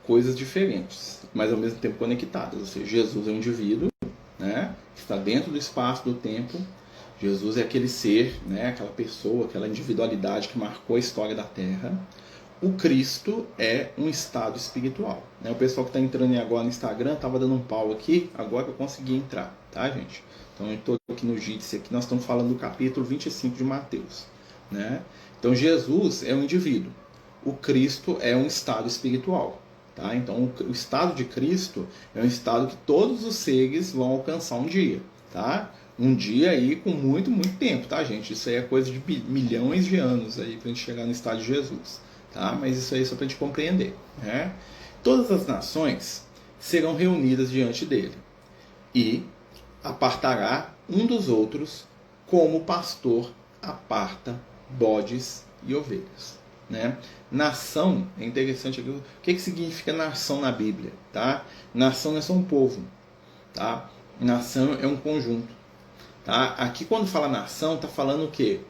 coisas diferentes, mas ao mesmo tempo conectadas. Ou seja, Jesus é um indivíduo, né, que está dentro do espaço do tempo. Jesus é aquele ser, né, aquela pessoa, aquela individualidade que marcou a história da Terra. O Cristo é um estado espiritual. Né? O pessoal que está entrando agora no Instagram estava dando um pau aqui, agora que eu consegui entrar, tá, gente? Então eu estou aqui no Jitsi, aqui nós estamos falando do capítulo 25 de Mateus. Né? Então Jesus é um indivíduo. O Cristo é um estado espiritual. Tá? Então o estado de Cristo é um estado que todos os seres vão alcançar um dia. Tá? Um dia aí com muito, muito tempo, tá, gente? Isso aí é coisa de milhões de anos aí para a gente chegar no estado de Jesus. Tá? Mas isso aí é só para a gente compreender. Né? Todas as nações serão reunidas diante dele e apartará um dos outros como o pastor aparta bodes e ovelhas. Né? Nação, é interessante aqui, o que significa nação na Bíblia? Tá? Nação não é só um povo. Tá? Nação é um conjunto. Tá? Aqui quando fala nação, está falando o quê?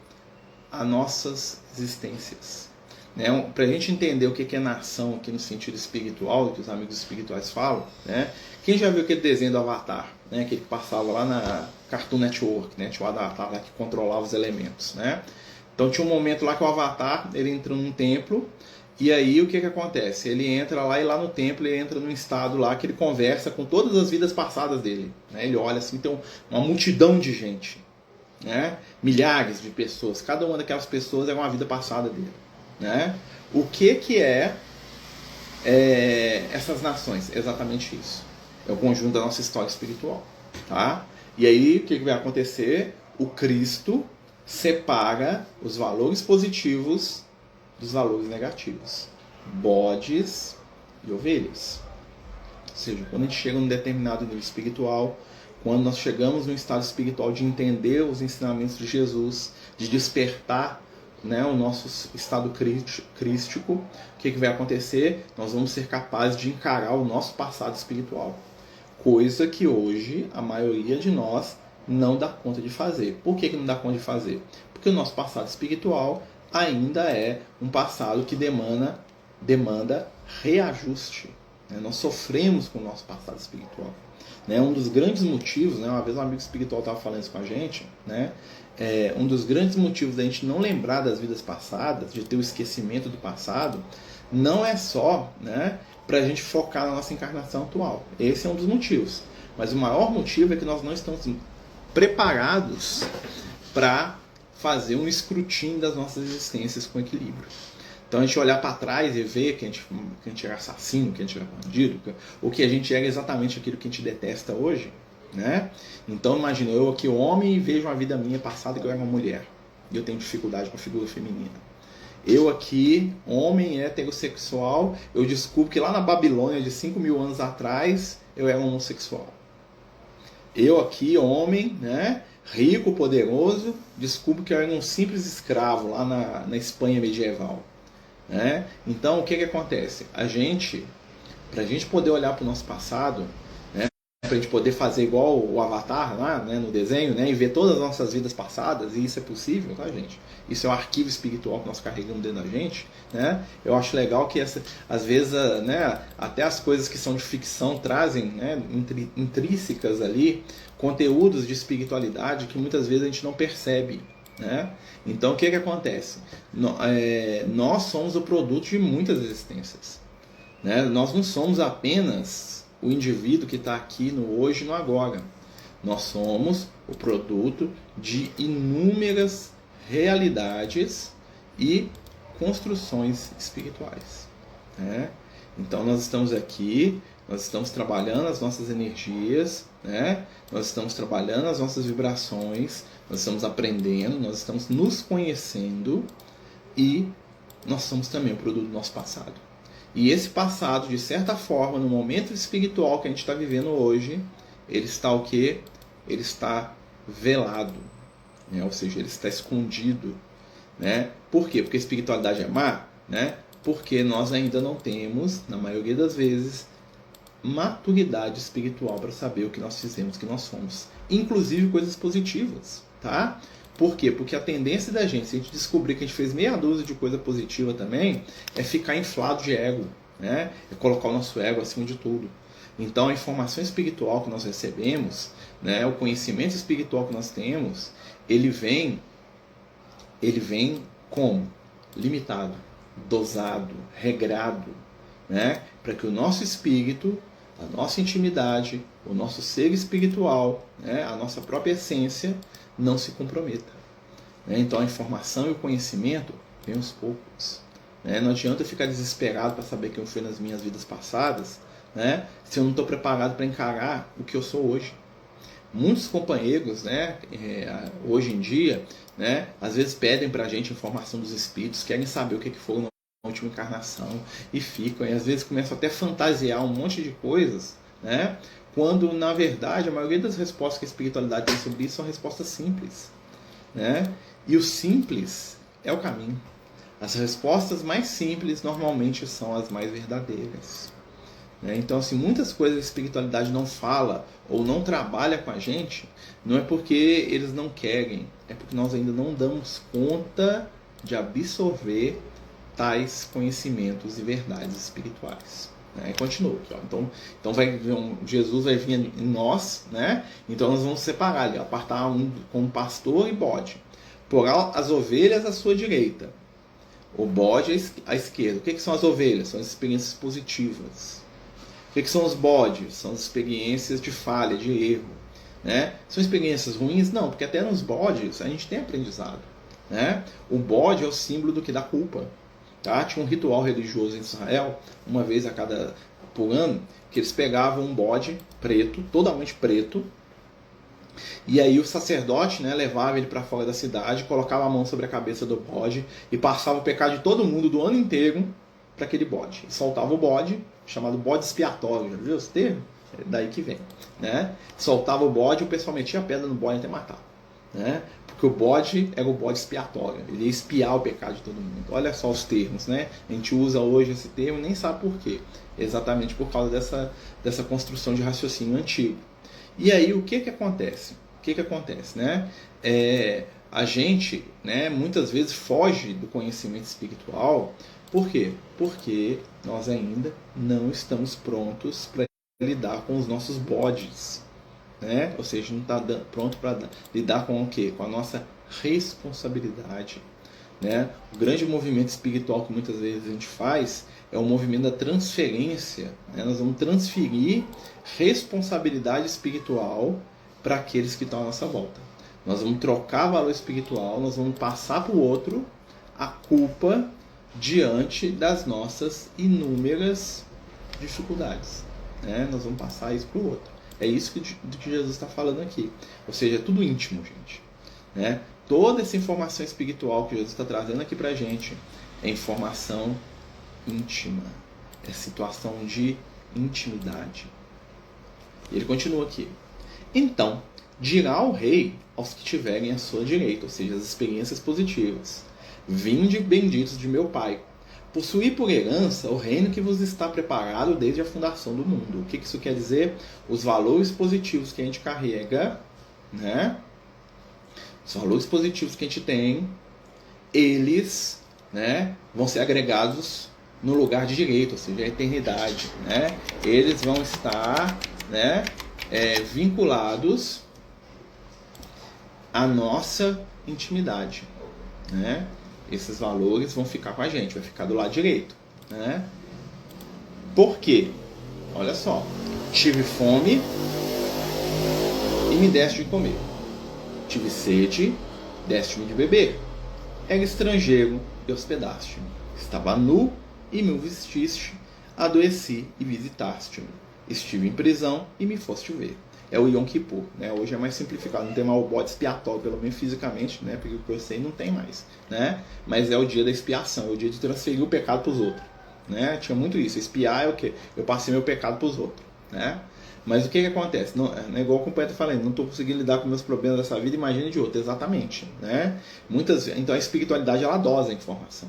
As nossas existências. Né? Para a gente entender o que é nação aqui no sentido espiritual, que os amigos espirituais falam, né? Quem já viu aquele desenho do Avatar, né? Aquele que passava lá na Cartoon Network, né? Tinha o Avatar lá que controlava os elementos, né? Então tinha um momento lá que o Avatar ele entra num templo e aí o que acontece? Ele entra lá e lá no templo ele entra num estado lá que ele conversa com todas as vidas passadas dele, né? Ele olha assim, tem uma multidão de gente, né? Milhares de pessoas, cada uma daquelas pessoas é uma vida passada dele. Né? O que é essas nações? Exatamente isso. É o conjunto da nossa história espiritual. Tá? E aí o que vai acontecer? O Cristo separa os valores positivos dos valores negativos. Bodes e ovelhas. Ou seja, quando a gente chega num determinado nível espiritual, quando nós chegamos num estado espiritual de entender os ensinamentos de Jesus, de despertar, né, o nosso estado crístico, o que vai acontecer? Nós vamos ser capazes de encarar o nosso passado espiritual. Coisa que hoje a maioria de nós não dá conta de fazer. Por que não dá conta de fazer? Porque o nosso passado espiritual ainda é um passado que demanda reajuste. Né? Nós sofremos com o nosso passado espiritual. Né? Um dos grandes motivos, né, uma vez um amigo espiritual estava falando isso com a gente, né, um dos grandes motivos da gente não lembrar das vidas passadas, de ter o esquecimento do passado, não é só, né, para a gente focar na nossa encarnação atual. Esse é um dos motivos. Mas o maior motivo é que nós não estamos preparados para fazer um escrutínio das nossas existências com equilíbrio. Então a gente olhar para trás e ver que a gente era assassino, que a gente era bandido, ou que a gente era exatamente aquilo que a gente detesta hoje. Né? Então imagina, eu aqui homem e vejo uma vida minha passada que eu era uma mulher e eu tenho dificuldade com a figura feminina. Eu aqui, homem heterossexual, eu descubro que lá na Babilônia de 5.000 anos atrás eu era homossexual. Eu aqui, homem, né, rico, poderoso, descubro que eu era um simples escravo lá na Espanha medieval. Né? Então o que acontece? Para a gente poder olhar para o nosso passado, para a gente poder fazer igual o Avatar lá, né, no desenho, né, e ver todas as nossas vidas passadas, e isso é possível, tá, gente? Isso é um arquivo espiritual que nós carregamos dentro da gente, né? Eu acho legal que às vezes, né, até as coisas que são de ficção trazem, né, intrínsecas ali conteúdos de espiritualidade que muitas vezes a gente não percebe. Né? Então o que acontece? Nós somos o produto de muitas existências. Né? Nós não somos apenas o indivíduo que está aqui no hoje e no agora. Nós somos o produto de inúmeras realidades e construções espirituais. Né? Então nós estamos aqui, nós estamos trabalhando as nossas energias, né? Nós estamos trabalhando as nossas vibrações, nós estamos aprendendo, nós estamos nos conhecendo e nós somos também o produto do nosso passado. E esse passado, de certa forma, no momento espiritual que a gente está vivendo hoje, ele está o quê? Ele está velado, né? Ou seja, ele está escondido. Né? Por quê? Porque a espiritualidade é má? Né? Porque nós ainda não temos, na maioria das vezes, maturidade espiritual para saber o que nós fizemos, o que nós somos. Inclusive coisas positivas. Tá? Por quê? Porque a tendência da gente, se a gente descobrir que a gente fez meia dúzia de coisa positiva também, é ficar inflado de ego. né? É colocar o nosso ego acima de tudo. Então a informação espiritual que nós recebemos, né, o conhecimento espiritual que nós temos, ele vem como? Limitado, dosado, regrado, né? Para que o nosso espírito, a nossa intimidade, o nosso ser espiritual, né, a nossa própria essência, não se comprometa. Né? Então a informação e o conhecimento vem aos poucos. Né? Não adianta eu ficar desesperado para saber quem eu fui nas minhas vidas passadas, né, se eu não estou preparado para encarar o que eu sou hoje. Muitos companheiros, né, hoje em dia, né, às vezes pedem para a gente informação dos espíritos, querem saber o que foi na última encarnação e ficam, e às vezes começam até a fantasiar um monte de coisas, né, quando na verdade a maioria das respostas que a espiritualidade tem sobre isso são respostas simples, né, e o simples é o caminho. As respostas mais simples normalmente são as mais verdadeiras. Então, assim, muitas coisas a espiritualidade não fala ou não trabalha com a gente, não é porque eles não querem, é porque nós ainda não damos conta de absorver tais conhecimentos e verdades espirituais. Continua aqui, ó. Então Jesus vai vir em nós, né? Então nós vamos separar ali, apartar um como pastor e bode. Porá as ovelhas à sua direita, o bode à esquerda. O que são as ovelhas? São as experiências positivas. O que são os bodes? São as experiências de falha, de erro. Né? São experiências ruins? Não, porque até nos bodes a gente tem aprendizado. Né? O bode é o símbolo do que? Da culpa. Tá? Tinha um ritual religioso em Israel, uma vez por ano, que eles pegavam um bode preto, totalmente preto, e aí o sacerdote, né, levava ele para fora da cidade, colocava a mão sobre a cabeça do bode e passava o pecado de todo mundo do ano inteiro para aquele bode. E soltava o bode, chamado bode expiatório, já viu esse termo? É daí que vem. Né? Soltava o bode e o pessoal metia a pedra no bode até matar. Né? Porque o bode era o bode expiatório, ele ia expiar o pecado de todo mundo. Olha só os termos, né? A gente usa hoje esse termo e nem sabe por quê. Exatamente por causa dessa construção de raciocínio antigo. E aí o que acontece? Né? A gente, né, muitas vezes foge do conhecimento espiritual. Por quê? Porque nós ainda não estamos prontos para lidar com os nossos bodes. Né? Ou seja, não está pronto para lidar com o quê? Com a nossa responsabilidade. Né? O grande movimento espiritual que muitas vezes a gente faz é o movimento da transferência. Né? Nós vamos transferir responsabilidade espiritual para aqueles que estão à nossa volta. Nós vamos trocar valor espiritual, nós vamos passar para o outro a culpa diante das nossas inúmeras dificuldades. Né? Nós vamos passar isso para o outro. É isso que Jesus está falando aqui. Ou seja, é tudo íntimo, gente. Né? Toda essa informação espiritual que Jesus está trazendo aqui para a gente é informação íntima. É situação de intimidade. E ele continua aqui. Então, dirá o rei aos que tiverem à sua direita, ou seja, as experiências positivas: vinde benditos de meu Pai. Possuí por herança o reino que vos está preparado desde a fundação do mundo. O que isso quer dizer? Os valores positivos que a gente carrega, né? Os valores positivos que a gente tem, eles, né, vão ser agregados no lugar de direito, ou seja, a eternidade. Né? Eles vão estar, né, vinculados à nossa intimidade. Né? Esses valores vão ficar com a gente, vai ficar do lado direito. Né? Por quê? Olha só. Tive fome e me deste de comer. Tive sede, deste-me de beber. Era estrangeiro e hospedaste-me. Estava nu e me vestiste. Adoeci e visitaste-me. Estive em prisão e me foste ver. É o Yom Kippur, né? Hoje é mais simplificado, não tem mais o bode expiatório, pelo menos fisicamente, né? Porque o que eu sei não tem mais, né? Mas é o dia da expiação, é o dia de transferir o pecado para os outros, né? Tinha muito isso, expiar é o quê? Eu passei meu pecado para os outros, né? Mas o que acontece? Não é igual o companheiro está falando, não estou conseguindo lidar com meus problemas dessa vida, imagine de outra, exatamente, né? Então a espiritualidade, ela dosa a informação.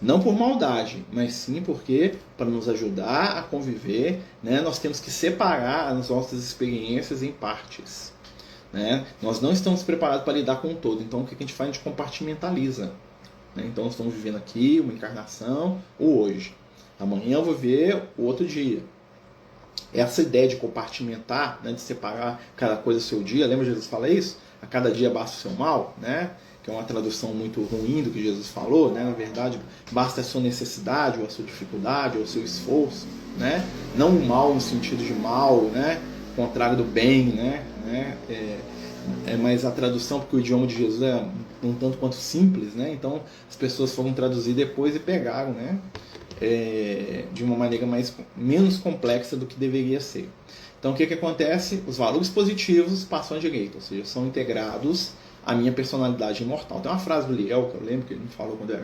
Não por maldade, mas sim porque, para nos ajudar a conviver, né, nós temos que separar as nossas experiências em partes. Né? Nós não estamos preparados para lidar com o todo, então o que a gente faz? A gente compartimentaliza. Né? Então nós estamos vivendo aqui uma encarnação, o hoje. Amanhã eu vou ver o outro dia. Essa ideia de compartimentar, né, de separar cada coisa do seu dia, lembra Jesus fala isso? A cada dia basta o seu mal, né? Que é uma tradução muito ruim do que Jesus falou, né? Na verdade, basta a sua necessidade, ou a sua dificuldade, ou o seu esforço, né? Não o mal no sentido de mal, né? Contrário do bem, né? Mas a tradução, porque o idioma de Jesus é um tanto quanto simples, né? Então as pessoas foram traduzir depois e pegaram, né? De uma maneira menos complexa do que deveria ser. Então o que acontece? Os valores positivos passam à direita, ou seja, são integrados à minha personalidade imortal. Tem uma frase do Liel que eu lembro que ele me falou quando eu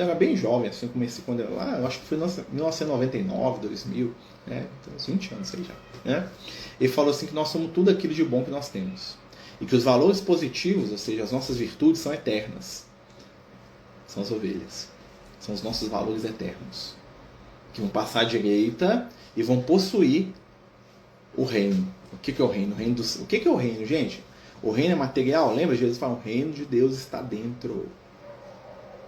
era bem jovem, assim, comecei eu acho que foi em 1999, 2000, né? Então, uns 20 anos aí já, né? Ele falou assim que nós somos tudo aquilo de bom que nós temos. E que os valores positivos, ou seja, as nossas virtudes, são eternas. São as ovelhas. São os nossos valores eternos. Que vão passar à direita e vão possuir o reino. O que é o reino? O que é o reino, gente? O reino é material? Lembra? Jesus fala, o reino de Deus está dentro.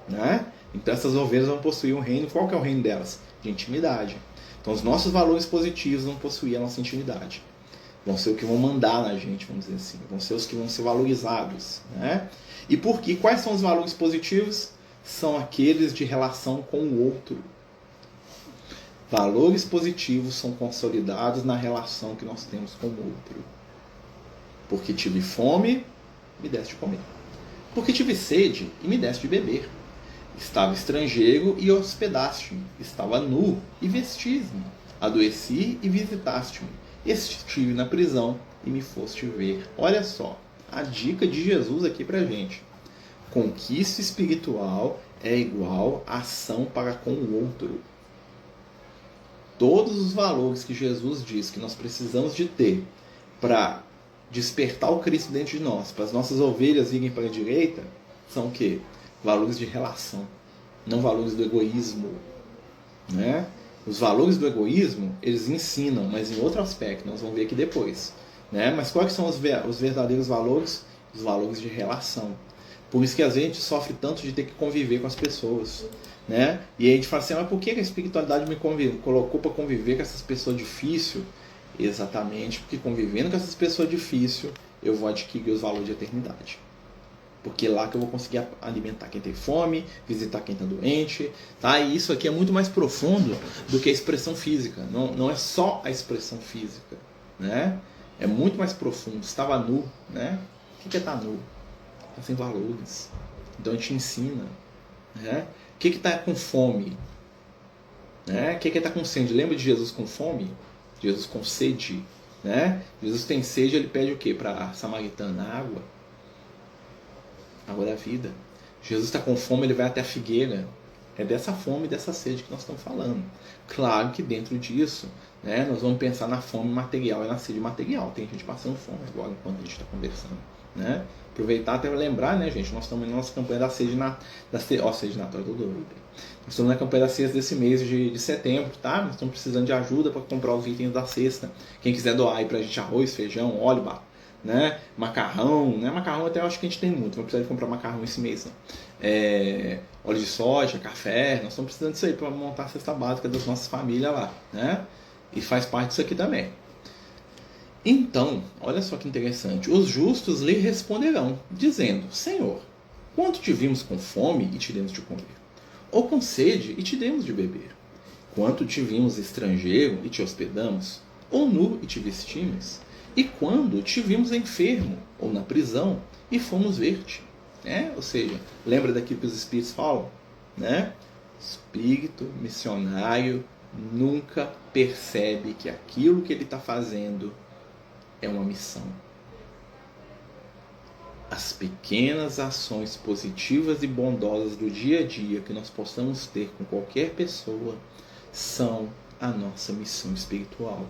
Né? Então essas ovelhas vão possuir um reino. Qual que é o reino delas? De intimidade. Então os nossos valores positivos vão possuir a nossa intimidade. Vão ser o que vão mandar na gente, vamos dizer assim. Vão ser os que vão ser valorizados. Né? E por quê? Quais são os valores positivos? São aqueles de relação com o outro. Valores positivos são consolidados na relação que nós temos com o outro. Porque tive fome, me deste de comer. Porque tive sede e me deste de beber. Estava estrangeiro e hospedaste-me. Estava nu e vestis-me. Adoeci e visitaste-me. Estive na prisão e me foste ver. Olha só, a dica de Jesus aqui pra gente. Conquista espiritual é igual a ação para com o outro. Todos os valores que Jesus diz que nós precisamos de ter para despertar o Cristo dentro de nós, para as nossas ovelhas irem para a direita, são o quê? Valores de relação, não valores do egoísmo. Né? Os valores do egoísmo, eles ensinam, mas em outro aspecto, nós vamos ver aqui depois. Né? Mas quais são os verdadeiros valores? Os valores de relação. Por isso que às vezes a gente sofre tanto de ter que conviver com as pessoas. Né? E aí a gente fala assim, mas por que a espiritualidade me colocou para conviver com essas pessoas difíceis? Exatamente porque convivendo com essas pessoas difíceis, eu vou adquirir os valores de eternidade. Porque é lá que eu vou conseguir alimentar quem tem fome, visitar quem está doente. Tá? E isso aqui é muito mais profundo do que a expressão física. Não é só a expressão física. Né? É muito mais profundo. Estava nu. Né? O que é estar nu? Está sem valores. Então a gente ensina. Né? O que está com fome? Né? O que está com sede? Lembra de Jesus com fome? Jesus com sede. Né? Jesus tem sede, ele pede o quê para a samaritana? Água. Água da vida. Jesus está com fome, ele vai até a figueira. É dessa fome e dessa sede que nós estamos falando. Claro que dentro disso, né, nós vamos pensar na fome material e na sede material. Tem gente passando fome agora enquanto a gente está conversando. Né? Aproveitar até lembrar, né, gente? Nós estamos na nossa campanha da sede sede natal, eu tô doido. Nós estamos na campanha da cesta desse mês de setembro, tá? Nós estamos precisando de ajuda para comprar os itens da cesta. Quem quiser doar aí pra gente arroz, feijão, óleo, né? Macarrão, né? Macarrão até eu acho que a gente tem muito, não precisa de comprar macarrão esse mês, não. Óleo de soja, café, nós estamos precisando disso aí para montar a cesta básica das nossas famílias lá, né? E faz parte disso aqui também. Então, olha só que interessante, os justos lhe responderão, dizendo, Senhor, quanto te vimos com fome e te demos de comer? Ou com sede e te demos de beber? Quanto te vimos estrangeiro e te hospedamos? Ou nu e te vestimos? E quando te vimos enfermo ou na prisão e fomos ver-te? Ou seja, lembra daquilo que os Espíritos falam? Né? Espírito missionário nunca percebe que aquilo que ele está fazendo é uma missão. As pequenas ações positivas e bondosas do dia a dia que nós possamos ter com qualquer pessoa são a nossa missão espiritual.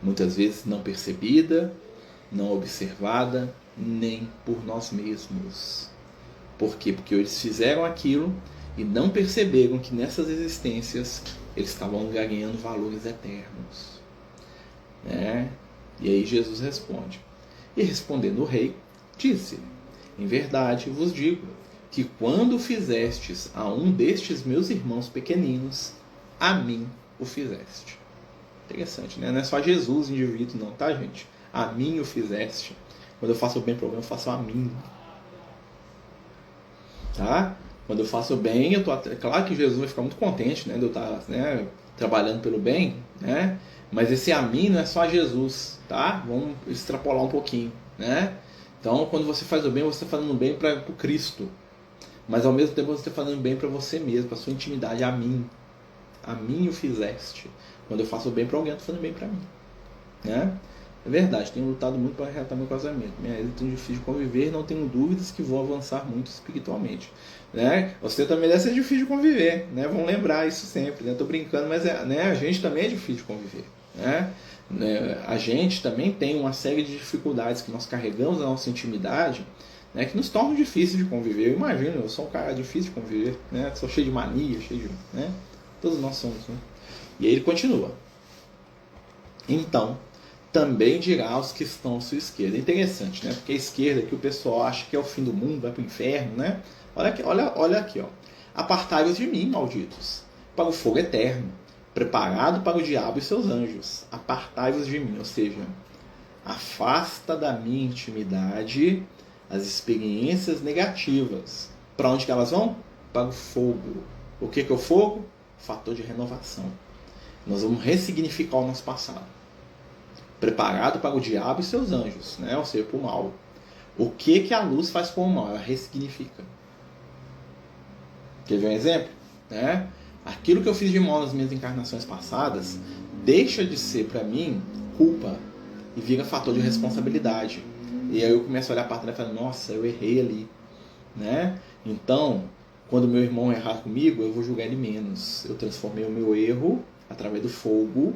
Muitas vezes não percebida, não observada, nem por nós mesmos. Por quê? Porque eles fizeram aquilo e não perceberam que nessas existências eles estavam ganhando valores eternos. E aí Jesus responde. E respondendo o rei, disse-lhe, em verdade vos digo, que quando fizestes a um destes meus irmãos pequeninos, a mim o fizeste. Interessante, né? Não é só Jesus, indivíduo, não, tá, gente? A mim o fizeste. Quando eu faço o bem para alguém, eu faço a mim. Tá? Quando eu faço o bem, eu tô... Claro que Jesus vai ficar muito contente, né? De eu estar, né, trabalhando pelo bem, né? Mas esse a mim não é só a Jesus, tá? Vamos extrapolar um pouquinho, né? Então, quando você faz o bem, você está fazendo bem para o Cristo. Mas ao mesmo tempo você está fazendo bem para você mesmo, para a sua intimidade, a mim. A mim o fizeste. Quando eu faço o bem para alguém, eu estou fazendo bem para mim. Né? É verdade, tenho lutado muito para reatar meu casamento. Minha ex é difícil de conviver, não tenho dúvidas que vou avançar muito espiritualmente. Né? Você também deve ser difícil de conviver, né? Vamos lembrar isso sempre. Né? Tô brincando, mas né? A gente também é difícil de conviver. Né? A gente também tem uma série de dificuldades que nós carregamos na nossa intimidade, né? Que nos tornam difíceis de conviver. Eu imagino, eu sou um cara difícil de conviver, né? Sou cheio de mania, cheio de... Né? Todos nós somos. Né? E aí ele continua. Então, também dirá aos que estão à sua esquerda. É interessante, né? Porque a esquerda, que o pessoal acha que é o fim do mundo, vai para o inferno, né? Olha aqui, ó. Apartai-vos de mim, malditos, para o fogo eterno, preparado para o diabo e seus anjos. Apartai-vos de mim, ou seja, afasta da minha intimidade as experiências negativas. Para onde que elas vão? Para o fogo. O que é o fogo? Fator de renovação. Nós vamos ressignificar o nosso passado. Preparado para o diabo e seus anjos, né? Ou seja, para o mal. O que a luz faz com o mal? Ela ressignifica. Quer ver um exemplo? Né? Aquilo que eu fiz de mal nas minhas encarnações passadas deixa de ser para mim culpa e vira fator de responsabilidade. E aí eu começo a olhar para trás e falo, nossa, eu errei ali. Né? Então, quando meu irmão errar comigo, eu vou julgar ele menos. Eu transformei o meu erro através do fogo.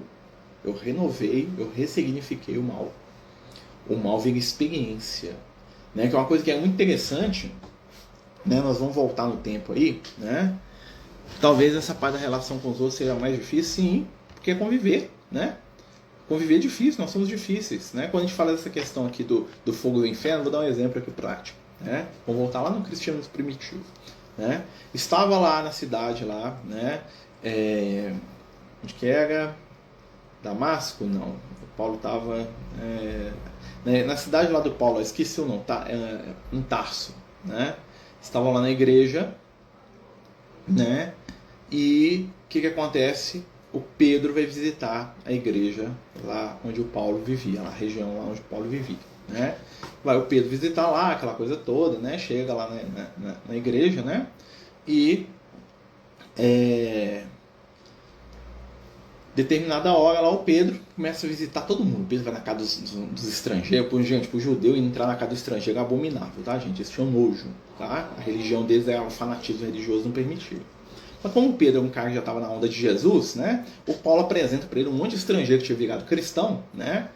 Eu renovei, eu ressignifiquei o mal. O mal vira experiência. Né? Que é uma coisa que é muito interessante. Né? Nós vamos voltar no tempo aí. Né? Talvez essa parte da relação com os outros seja mais difícil, sim. Porque é conviver. Né? Conviver é difícil, nós somos difíceis. Né? Quando a gente fala dessa questão aqui do fogo do inferno, vou dar um exemplo aqui prático. Né? Vamos voltar lá no cristianismo primitivo. Né? Estava lá na cidade, lá, né? Onde que era? Damasco? Não. O Paulo estava na cidade lá do Paulo, esqueci o nome, em Tarso. Né? Estava lá na igreja, né? E o que acontece? O Pedro vai visitar a igreja lá onde o Paulo vivia, na região lá onde o Paulo vivia. Né? Vai o Pedro visitar lá, aquela coisa toda, né? Chega lá na igreja, né? E determinada hora lá o Pedro começa a visitar todo mundo. O Pedro vai na casa dos estrangeiros. Gente, pro judeu entrar na casa do estrangeiro é abominável, tá, gente? Eles tinham nojo, tá? A religião deles era o fanatismo religioso, não permitia. Mas como o Pedro é um cara que já estava na onda de Jesus, né? O Paulo apresenta para ele um monte de estrangeiro que tinha virado cristão, né?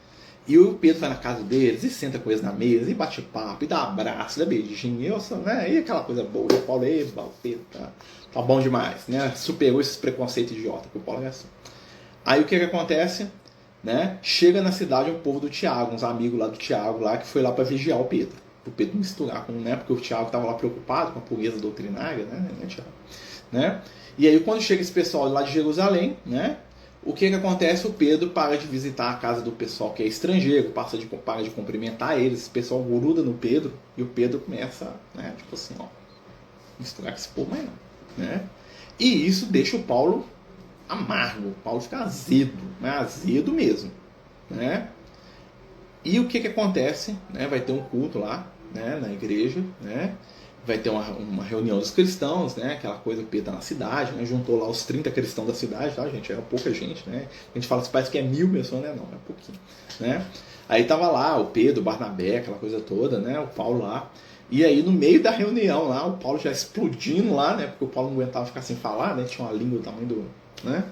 E o Pedro vai na casa deles e senta com eles na mesa, e bate papo, e dá abraço, dá beijinho, né? E aquela coisa boa. E o Paulo, o Pedro, tá bom demais, né? Superou esses preconceitos idiota que o Paulo é assim. Aí o que acontece? Né? Chega na cidade um povo do Tiago, uns amigos lá do Tiago, lá, que foi lá para vigiar o Pedro. O Pedro não misturar com, né? Porque o Tiago estava lá preocupado com a pureza doutrinária, né? Tiago? Né? E aí quando chega esse pessoal lá de Jerusalém, né? O que acontece? O Pedro para de visitar a casa do pessoal que é estrangeiro, para de cumprimentar eles, esse pessoal gruda no Pedro, e o Pedro começa, né, tipo assim, ó, misturar com esse povo mais não, né? E isso deixa o Paulo amargo, o Paulo fica azedo, mas azedo mesmo, né? E o que acontece? Né? Vai ter um culto lá, né, na igreja, né? Vai ter uma reunião dos cristãos, né? Aquela coisa que Pedro tá na cidade, né? Juntou lá os 30 cristãos da cidade, tá, gente? Era pouca gente, né? A gente fala que parece que é 1000 pessoas, né? Não, é pouquinho, né? Aí tava lá o Pedro, o Barnabé, aquela coisa toda, né? O Paulo lá. E aí no meio da reunião lá, o Paulo já explodindo lá, né? Porque o Paulo não aguentava ficar sem falar, né? Tinha uma língua do tamanho do... né?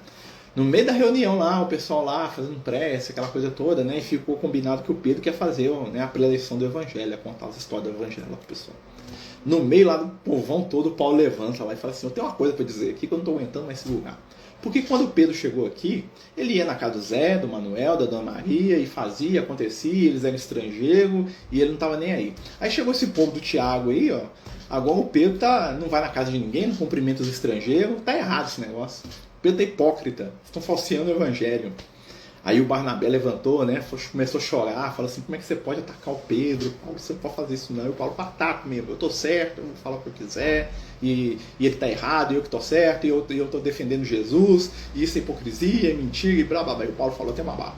No meio da reunião lá, o pessoal lá fazendo prece, aquela coisa toda, né? E ficou combinado que o Pedro quer fazer, né, a preleção do evangelho, contar as histórias do evangelho lá pro pessoal. No meio lá do povão todo, o Paulo levanta lá e fala assim, eu tenho uma coisa para dizer aqui que eu não estou aguentando mais esse lugar. Porque quando o Pedro chegou aqui, ele ia na casa do Zé, do Manuel, da Dona Maria, e fazia, acontecia, eles eram estrangeiros, e ele não estava nem aí. Aí chegou esse povo do Tiago aí, ó, agora o Pedro não vai na casa de ninguém, não cumprimenta os estrangeiros, tá errado esse negócio. Pedro é hipócrita, estão falseando o evangelho. Aí o Barnabé levantou, né, começou a chorar, falou assim, como é que você pode atacar o Pedro? Paulo, você não pode fazer isso não. E o Paulo, ataca mesmo, eu estou certo, eu vou falar o que eu quiser, e ele está errado, e eu que estou certo, e eu estou defendendo Jesus, e isso é hipocrisia, é mentira, e blá blá blá. E o Paulo falou até babá.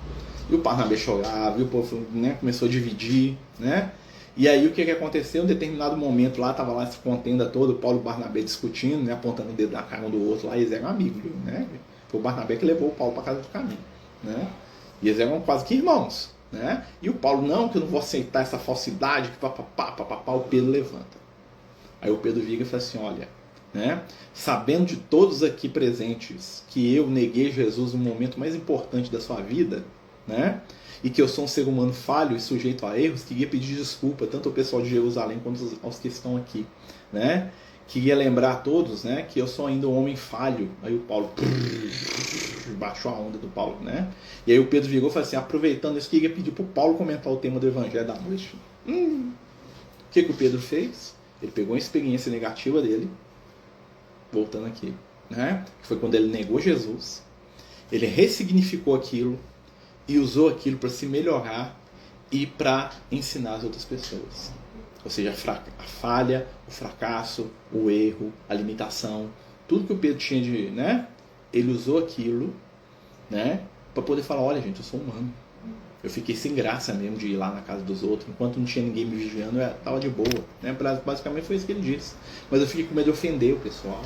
E o Barnabé chorava, e o povo, né, começou a dividir, né? E aí o que aconteceu? Em um determinado momento lá, estava lá essa contenda toda, o Paulo e o Barnabé discutindo, né, apontando o dedo na cara um do outro, lá eles eram amigos, né? Foi o Barnabé que levou o Paulo para casa do caminho. Né? E eles eram quase que irmãos, né? E o Paulo, não, que eu não vou aceitar essa falsidade, que papapá, o Pedro levanta. Aí o Pedro vira e fala assim, olha, né? Sabendo de todos aqui presentes que eu neguei Jesus no momento mais importante da sua vida, né? E que eu sou um ser humano falho e sujeito a erros, queria pedir desculpa tanto ao pessoal de Jerusalém quanto aos que estão aqui, né? Queria lembrar a todos, né, que eu sou ainda um homem falho. Aí o Paulo baixou a onda do Paulo, né? E aí o Pedro virou e falou assim, aproveitando isso, queria pedir para o Paulo comentar o tema do Evangelho da noite. O que o Pedro fez? Ele pegou a experiência negativa dele, voltando aqui, né? Que foi quando ele negou Jesus. Ele ressignificou aquilo e usou aquilo para se melhorar e para ensinar as outras pessoas. Ou seja, a falha, o fracasso, o erro, a limitação, tudo que o Pedro tinha de, né? Ele usou aquilo, né? Para poder falar, olha gente, eu sou humano. Eu fiquei sem graça mesmo de ir lá na casa dos outros, enquanto não tinha ninguém me vigiando, eu estava de boa, né? Basicamente foi isso que ele disse. Mas eu fiquei com medo de ofender o pessoal,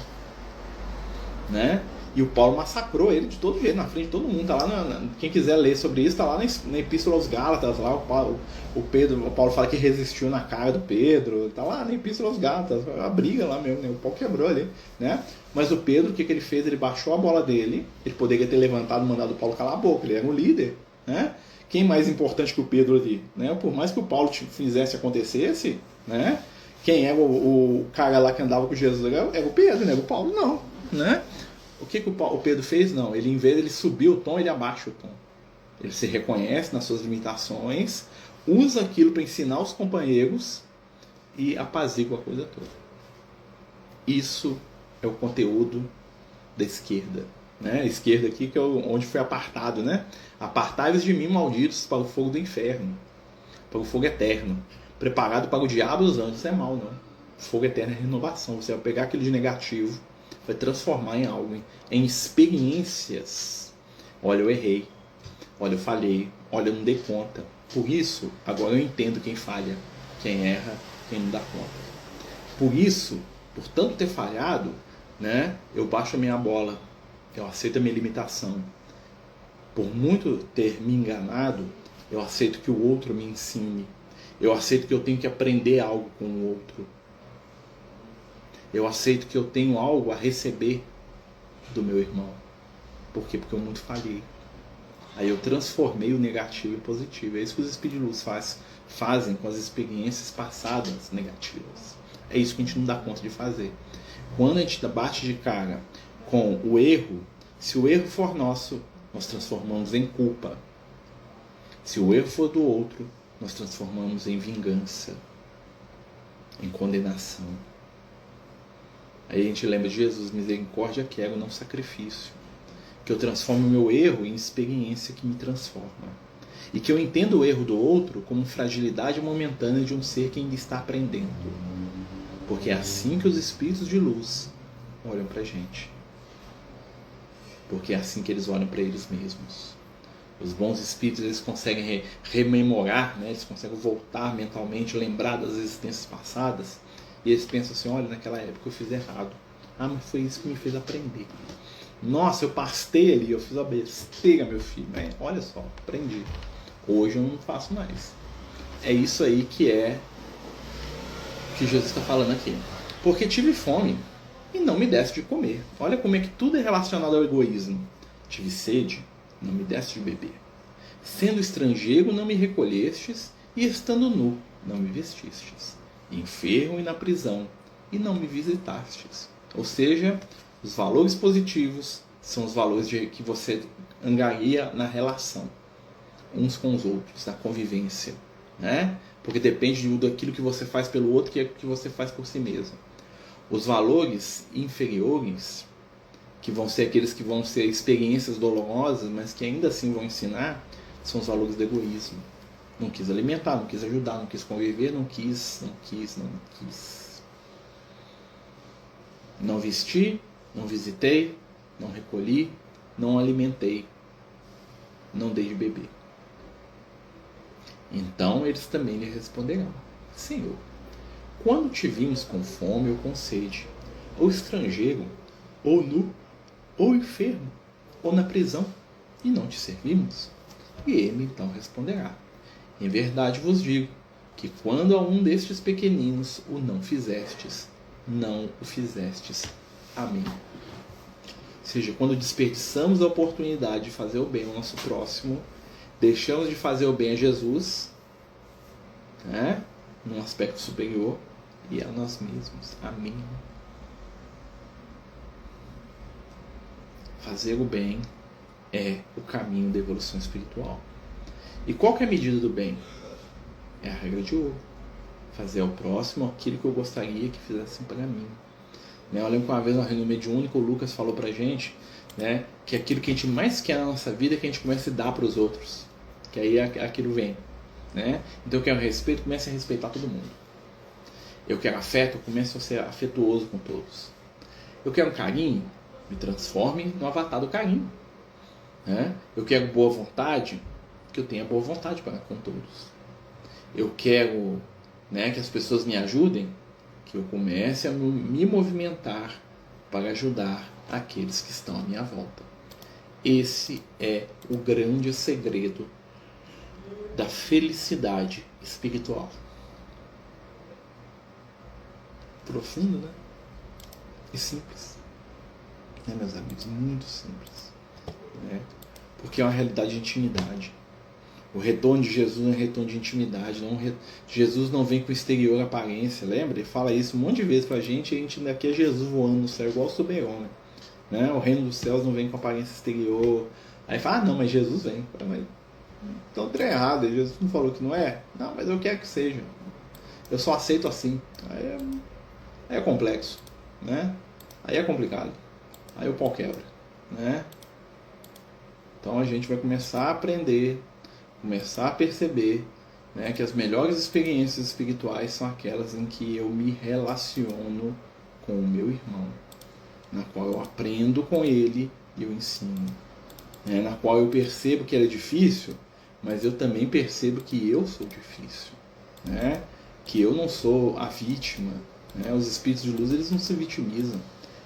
né? E o Paulo massacrou ele de todo jeito, na frente de todo mundo. Tá lá quem quiser ler sobre isso, tá lá na Epístola aos Gálatas. Lá o Paulo fala que resistiu na cara do Pedro. Tá lá na Epístola aos Gálatas. A briga lá mesmo, né? O pau quebrou ali, né? Mas o Pedro, o que ele fez? Ele baixou a bola dele. Ele poderia ter levantado e mandado o Paulo calar a boca. Ele era um líder, né? Quem mais importante que o Pedro ali, né? Por mais que o Paulo fizesse acontecesse, né? Quem era o cara lá que andava com Jesus era o Pedro, né? O Paulo não, né? O que o Pedro fez? Não, ele, em vez de ele subir o tom, ele abaixa o tom. Ele se reconhece nas suas limitações, usa aquilo para ensinar os companheiros e apazigua a coisa toda. Isso é o conteúdo da esquerda, né? A esquerda aqui que é onde foi apartado, né? Apartai-vos de mim, malditos, para o fogo do inferno, para o fogo eterno, preparado para o diabo e os anjos. Isso é mal, não. Fogo eterno é renovação. Você vai pegar aquilo de negativo, vai transformar em algo, em experiências. Olha, eu errei. Olha, eu falhei. Olha, eu não dei conta. Por isso, agora eu entendo quem falha, quem erra, quem não dá conta. Por isso, por tanto ter falhado, né, eu baixo a minha bola. Eu aceito a minha limitação. Por muito ter me enganado, eu aceito que o outro me ensine. Eu aceito que eu tenho que aprender algo com o outro. Eu aceito que eu tenho algo a receber do meu irmão. Por quê? Porque eu muito falhei. Aí eu transformei o negativo em positivo. É isso que os espíritos de luz fazem com as experiências passadas negativas. É isso que a gente não dá conta de fazer. Quando a gente bate de cara com o erro, se o erro for nosso, nós transformamos em culpa. Se o erro for do outro, nós transformamos em vingança, em condenação. Aí a gente lembra de Jesus, misericórdia quero, não sacrifício. Que eu transformo o meu erro em experiência que me transforma. E que eu entendo o erro do outro como fragilidade momentânea de um ser que ainda está aprendendo. Porque é assim que os espíritos de luz olham para a gente. Porque é assim que eles olham para eles mesmos. Os bons espíritos, eles conseguem rememorar, né? Eles conseguem voltar mentalmente, lembrar das existências passadas. E eles pensam assim, olha, naquela época eu fiz errado. Ah, mas foi isso que me fez aprender. Nossa, eu pastei ali, eu fiz a besteira, meu filho. Olha só, aprendi. Hoje eu não faço mais. É isso aí que Jesus está falando aqui. Porque tive fome e não me deste de comer. Olha como é que tudo é relacionado ao egoísmo. Tive sede, não me deste de beber. Sendo estrangeiro, não me recolhestes, e estando nu, não me vestistes. Enfermo e na prisão, e não me visitastes. Ou seja, os valores positivos são os valores que você angaria na relação uns com os outros, na convivência, né? Porque depende daquilo que você faz pelo outro que é o que você faz por si mesmo. Os valores inferiores que vão ser aqueles que vão ser experiências dolorosas, mas que ainda assim vão ensinar, são os valores do egoísmo. Não quis alimentar, não quis ajudar, não quis conviver, não quis. Não vesti, não visitei, não recolhi, não alimentei, não dei de beber. Então eles também lhe responderão: Senhor, quando te vimos com fome ou com sede, ou estrangeiro, ou nu, ou enfermo, ou na prisão, e não te servimos? E ele então responderá: Em verdade vos digo, que quando a um destes pequeninos o não fizestes, não o fizestes a mim. Ou seja, quando desperdiçamos a oportunidade de fazer o bem ao nosso próximo, deixamos de fazer o bem a Jesus, né, num aspecto superior, e a nós mesmos, a mim. Fazer o bem é o caminho da evolução espiritual. E qual que é a medida do bem? É a regra de ouro. Fazer ao próximo aquilo que eu gostaria que fizessem para mim. Eu lembro que uma vez na reunião mediúnica o Lucas falou pra gente, né, que aquilo que a gente mais quer na nossa vida é que a gente comece a dar para os outros. Que aí aquilo vem. Né? Então eu quero respeito, comece a respeitar todo mundo. Eu quero afeto, eu começo a ser afetuoso com todos. Eu quero carinho, me transforme no avatar do carinho. Né? Eu quero boa vontade, que eu tenha boa vontade para com todos. Eu quero, né, que as pessoas me ajudem, que eu comece a me movimentar para ajudar aqueles que estão à minha volta. Esse é o grande segredo da felicidade espiritual. Profundo, né? E simples. Né, meus amigos? Muito simples. Né? Porque é uma realidade de intimidade. O retorno de Jesus é um retorno de intimidade. Jesus não vem com exterior aparência. Lembra? Ele fala isso um monte de vezes pra gente. E a gente daqui é Jesus voando no céu, igual o Super-Homem. Né? O reino dos céus não vem com aparência exterior. Aí fala, não, mas Jesus vem. Mas então tá errado. Jesus não falou que não é? Não, mas eu quero que seja. Eu só aceito assim. Aí é complexo. Né? Aí é complicado. Aí o pau quebra. Né? Então a gente vai começar a aprender, começar a perceber, né, que as melhores experiências espirituais são aquelas em que eu me relaciono com o meu irmão, na qual eu aprendo com ele e eu ensino, né, na qual eu percebo que ele é difícil, mas eu também percebo que eu sou difícil, né, que eu não sou a vítima. Né, os espíritos de luz, eles não se vitimizam,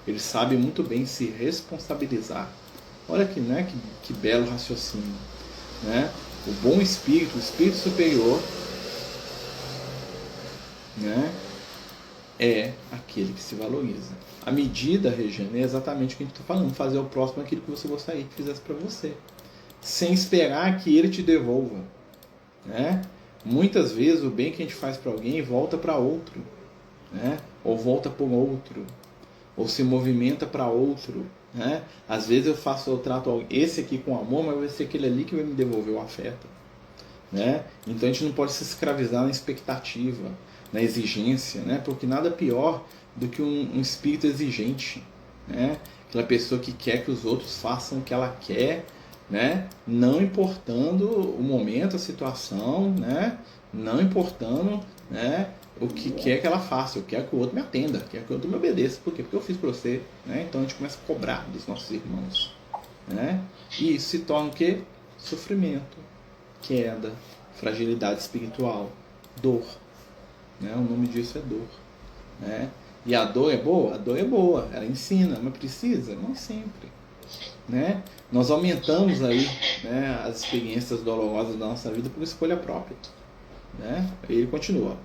eles sabem muito bem se responsabilizar. Olha que, né, que belo raciocínio. Né? O bom espírito, o espírito superior, né, é aquele que se valoriza. A medida, Regina, é exatamente o que a gente está falando. Fazer ao próximo aquilo que você gostaria que fizesse para você, sem esperar que ele te devolva. Né? Muitas vezes o bem que a gente faz para alguém volta para outro. Né? Ou volta por outro. Ou se movimenta para outro. Né? Às vezes eu trato esse aqui com amor, mas vai ser aquele ali que vai me devolver o afeto. Né? Então a gente não pode se escravizar na expectativa, na exigência, né? Porque nada pior do que um espírito exigente. Né? Aquela pessoa que quer que os outros façam o que ela quer, né? Não importando o momento, a situação, né? Não importando, né, o que quer que ela faça. Eu quero que o outro me atenda, quero que o outro me obedeça. Por quê? Porque eu fiz para você. Né? Então a gente começa a cobrar dos nossos irmãos. Né? E isso se torna o quê? Sofrimento, queda, fragilidade espiritual, dor. Né? O nome disso é dor. Né? E a dor é boa? A dor é boa, ela ensina, mas precisa? Não sempre. Né? Nós aumentamos aí, né, as experiências dolorosas da nossa vida por escolha própria. Né? Ele continua: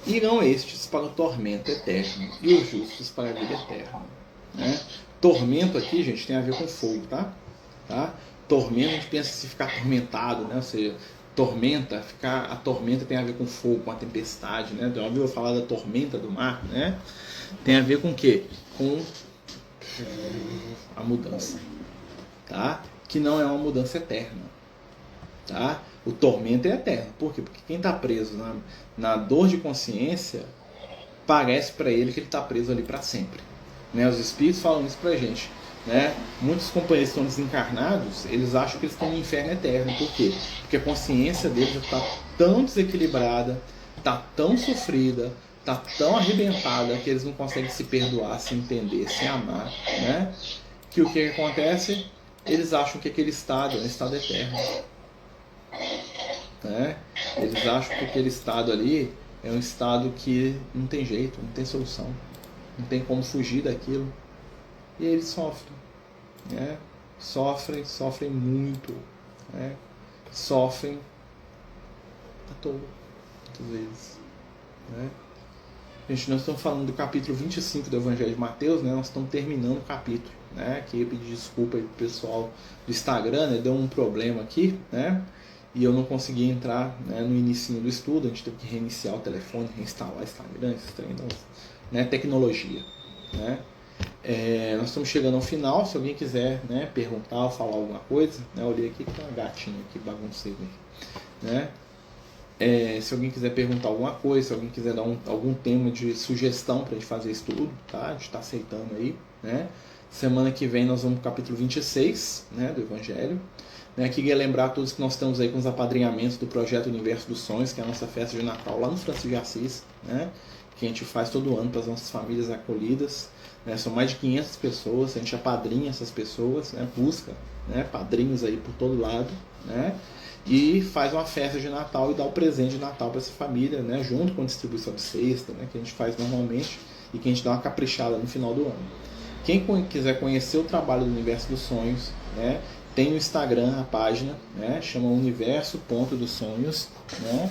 irão estes para o tormento eterno e os justos para a vida eterna. Né? Tormento aqui, gente, tem a ver com fogo, tá? Tormento, a gente pensa em se ficar atormentado, né? Ou seja, a tormenta tem a ver com fogo, com a tempestade, né? Já ouviu falar da tormenta do mar, né? Tem a ver com o quê? Com a mudança, tá? Que não é uma mudança eterna, tá? O tormento é eterno. Por quê? Porque quem está preso na dor de consciência, parece para ele que ele está preso ali para sempre. né? Os espíritos falam isso pra gente, né? Muitos companheiros que estão desencarnados, eles acham que eles estão no inferno eterno. Por quê? Porque a consciência deles está tão desequilibrada, está tão sofrida, está tão arrebentada que eles não conseguem se perdoar, se entender, se amar, né? Que o que acontece? Eles acham que aquele estado é um estado eterno, né? Eles acham que aquele estado ali é um estado que não tem jeito, não tem solução, não tem como fugir daquilo. E eles sofrem, né? Sofrem muito, né? Sofrem à toa, muitas vezes, né? Gente, nós estamos falando do capítulo 25 do Evangelho de Mateus, né? Nós estamos terminando o capítulo, né? Que eu pedi desculpa aí pro pessoal do Instagram, né? Deu um problema aqui, né? E eu não consegui entrar, né, no início do estudo. A gente teve que reiniciar o telefone, reinstalar o Instagram, esses treinos, né? Tecnologia, né? Nós estamos chegando ao final. Se alguém quiser, né, perguntar ou falar alguma coisa, né? Eu olhei aqui que tem uma gatinha aqui bagunceira, né? Se alguém quiser perguntar alguma coisa, se alguém quiser dar algum tema de sugestão para a gente fazer estudo, tá? A gente está aceitando aí, né? Semana que vem nós vamos para o capítulo 26, né, do Evangelho. Né? Queria lembrar a todos que nós estamos aí com os apadrinhamentos do Projeto Universo dos Sonhos, que é a nossa festa de Natal lá no Francisco de Assis, né? Que a gente faz todo ano para as nossas famílias acolhidas. Né? São mais de 500 pessoas, a gente apadrinha essas pessoas, né? Busca, né, padrinhos aí por todo lado, né? E faz uma festa de Natal e dá o presente de Natal para essa família, né? Junto com a distribuição de cesta, né? Que a gente faz normalmente e que a gente dá uma caprichada no final do ano. Quem quiser conhecer o trabalho do Universo dos Sonhos, né? Tem no Instagram a página, né? Chama Universo.dos Sonhos, né?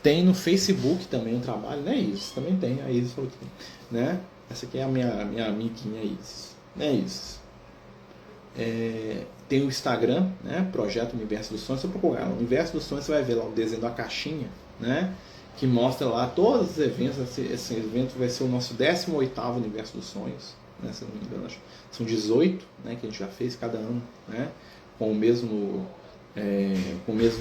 Tem no Facebook também o trabalho, né, Isis? Também tem, a Isis falou que tem, né? Essa aqui é a minha amiguinha Isis, né, Isis? Tem o Instagram, né? Projeto Universo dos Sonhos. Se você procurar no Universo dos Sonhos, você vai ver lá o desenho da caixinha, né? Que mostra lá todos os eventos. Esse evento vai ser o nosso 18º Universo dos Sonhos, né? Se eu não me engano, são 18, né? Que a gente já fez cada ano, né? Com o mesmo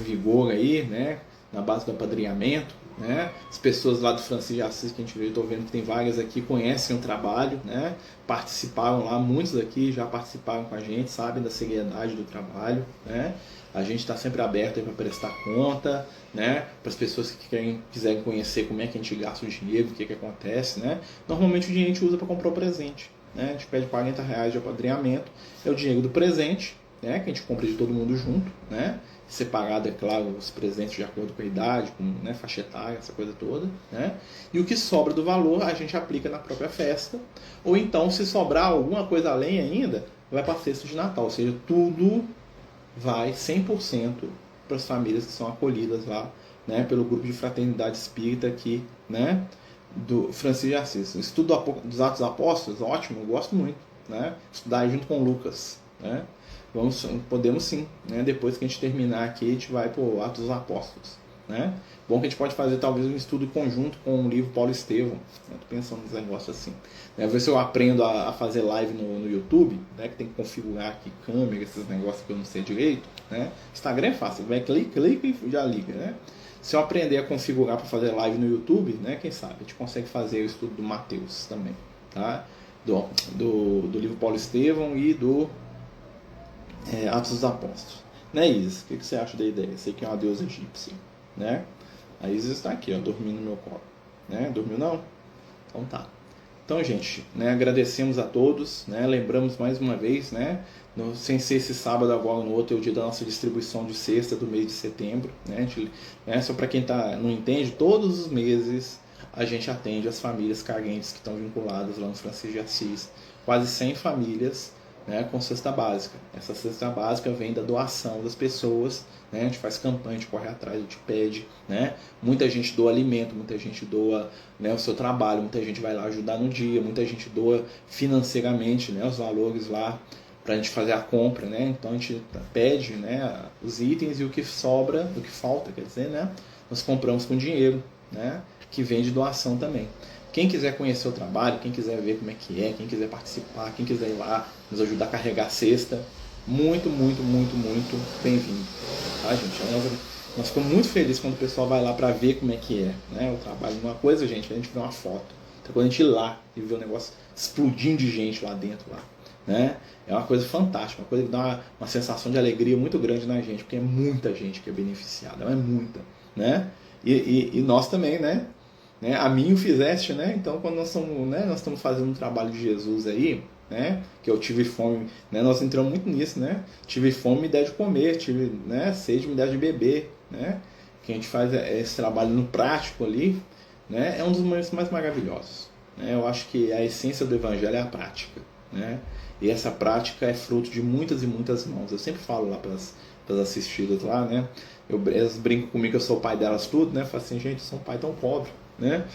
vigor aí, né? Na base do apadrinhamento, né? As pessoas lá do Francisco de Assis que a gente viu, estou vendo que tem várias aqui, conhecem o trabalho, né? Participaram lá, muitos aqui já participaram com a gente, sabem da seriedade do trabalho, né? A gente está sempre aberto para prestar conta, né? Para as pessoas que quiserem conhecer como é que a gente gasta o dinheiro, o que acontece, né? Normalmente o dinheiro a gente usa para comprar o presente, né? A gente pede R$40 de apadrinhamento, é o dinheiro do presente, né? Que a gente compra de todo mundo junto, né? Separado, é claro, os presentes de acordo com a idade, com, né, faixa etária, essa coisa toda, né? E o que sobra do valor a gente aplica na própria festa, ou então, se sobrar alguma coisa além ainda, vai para a cesta de Natal, ou seja, tudo vai 100% para as famílias que são acolhidas lá, né, pelo grupo de fraternidade espírita aqui, né, do Francisco de Assis. O estudo dos Atos dos Apóstolos, ótimo, eu gosto muito, né? Estudar aí junto com o Lucas, né? Podemos sim, né? Depois que a gente terminar aqui, a gente vai para o Atos dos Apóstolos, né? Bom que a gente pode fazer talvez um estudo conjunto com o livro Paulo Estevão, né? Tô pensando nos negócios assim, né? Ver se eu aprendo a fazer live no YouTube, né? Que tem que configurar aqui câmera, esses negócios que eu não sei direito, né? Instagram é fácil, vai clica e já liga, né? Se eu aprender a configurar para fazer live no YouTube, né? Quem sabe a gente consegue fazer o estudo do Mateus também, tá? Do livro Paulo Estevão e do Atos dos Apóstolos. Né, Isis? O que você acha da ideia? Sei que é uma deusa egípcia, né? A Isis está aqui, ó, dormindo no meu colo, né? Dormiu não? Então tá. Então, gente, né, agradecemos a todos, né? Lembramos mais uma vez, né? Sem ser esse sábado agora, no outro é o dia da nossa distribuição de cesta do mês de setembro, né? Só para quem não entende, todos os meses a gente atende as famílias carentes que estão vinculadas lá no Francisco de Assis. Quase 100 famílias, né, com cesta básica. Essa cesta básica vem da doação das pessoas, né? A gente faz campanha, a gente corre atrás, a gente pede, né? Muita gente doa alimento, muita gente doa, né, o seu trabalho, muita gente vai lá ajudar no dia, muita gente doa financeiramente, né, os valores lá para a gente fazer a compra, né? Então a gente pede, né, os itens e o que sobra, o que falta, quer dizer, né, nós compramos com dinheiro, né, que vem de doação também. Quem quiser conhecer o trabalho, quem quiser ver como é que é, quem quiser participar, quem quiser ir lá nos ajudar a carregar a cesta, muito, muito, muito, muito bem-vindo. Tá, gente? Nós ficamos muito felizes quando o pessoal vai lá para ver como é que é, né, o trabalho. Uma coisa, gente, a gente vê uma foto, Então, quando a gente ir lá e ver o negócio explodindo de gente lá dentro, lá, né? É uma coisa fantástica, uma coisa que dá uma sensação de alegria muito grande na gente, porque é muita gente que é beneficiada, é muita, né? E nós também, né? A mim o fizeste, né? Então, quando nós estamos fazendo um trabalho de Jesus aí, né? Que eu tive fome, né? Nós entramos muito nisso, né? Tive fome, me der de comer, tive, né? Sede, me der de beber, né? Que a gente faz esse trabalho no prático ali, né? É um dos momentos mais maravilhosos, né? Eu acho que a essência do Evangelho é a prática, né? E essa prática é fruto de muitas e muitas mãos. Eu sempre falo lá para as assistidas lá, né? Elas brincam comigo que eu sou o pai delas tudo, né? Eu falo assim, gente, eu sou um pai tão pobre, né?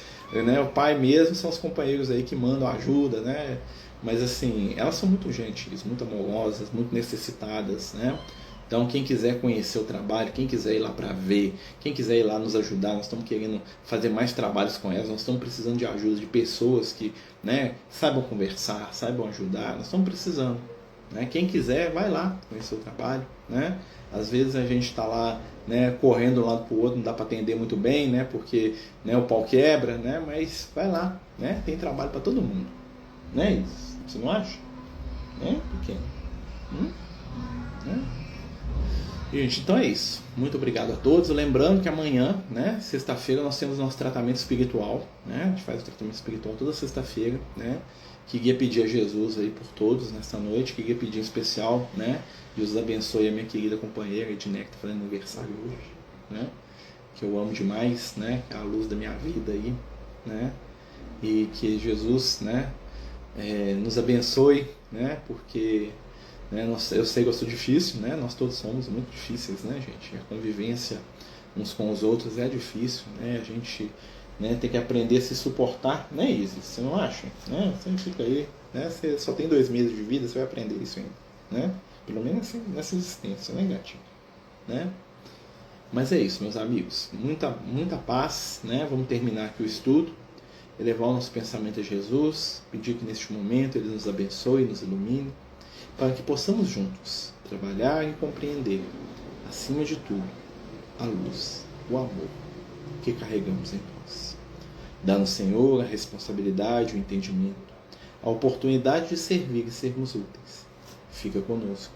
O pai mesmo são os companheiros aí que mandam ajuda, né? Mas assim, elas são muito gentis, muito amorosas, muito necessitadas, né? Então, quem quiser conhecer o trabalho, quem quiser ir lá para ver, quem quiser ir lá nos ajudar, nós estamos querendo fazer mais trabalhos com elas, nós estamos precisando de ajuda de pessoas que, né, saibam conversar, saibam ajudar, nós estamos precisando, né? Quem quiser, vai lá conhecer o trabalho, né? Às vezes a gente está lá, né, correndo de um lado para o outro, não dá para atender muito bem, né, porque, né, o pau quebra, né, mas vai lá, né, tem trabalho para todo mundo, né? Você não acha? Né? Por quê? Né? Gente, então é isso. Muito obrigado a todos. Lembrando que amanhã, né, sexta-feira, nós temos nosso tratamento espiritual, né? A gente faz o tratamento espiritual toda sexta-feira, né? Queria pedir a Jesus aí por todos nesta noite. Queria pedir em especial, né? Deus abençoe a minha querida companheira Edneia, que está fazendo aniversário hoje, né? Que eu amo demais, né? Que é a luz da minha vida aí, né? E que Jesus, né? Nos abençoe, né? Porque eu sei que eu sou difícil, né? Nós todos somos muito difíceis, né, gente? A convivência uns com os outros é difícil, né? A gente, né, tem que aprender a se suportar, né, Isis? Você não acha? Né? Você fica aí, né? Você só tem 2 meses de vida, você vai aprender isso ainda, né? Pelo menos nessa existência, né, gatinho? Né? Mas é isso, meus amigos. Muita paz, né? Vamos terminar aqui o estudo. Elevar o nosso pensamento a Jesus, pedir que neste momento Ele nos abençoe, nos ilumine, para que possamos juntos trabalhar e compreender, acima de tudo, a luz, o amor que carregamos em nós. Dá-nos, Senhor, a responsabilidade, o entendimento, a oportunidade de servir e sermos úteis. Fica conosco,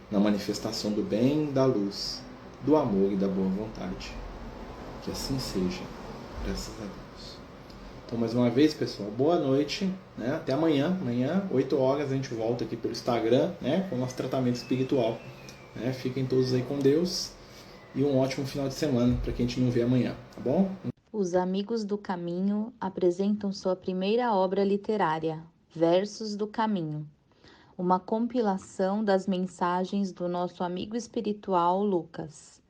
na manifestação do bem, da luz, do amor e da boa vontade. Que assim seja, graças a Deus. Então, mais uma vez, pessoal, boa noite, né? Até amanhã. Amanhã, 8 horas, a gente volta aqui pelo Instagram, né? Com o nosso tratamento espiritual, né? Fiquem todos aí com Deus e um ótimo final de semana para quem a gente não vê amanhã, tá bom? Os Amigos do Caminho apresentam sua primeira obra literária, Versos do Caminho, uma compilação das mensagens do nosso amigo espiritual Lucas,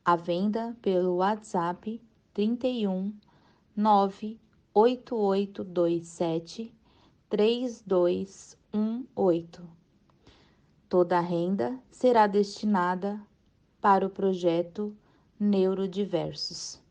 à venda pelo WhatsApp 31 98827 3218. Toda a renda será destinada para o projeto Neurodiversos.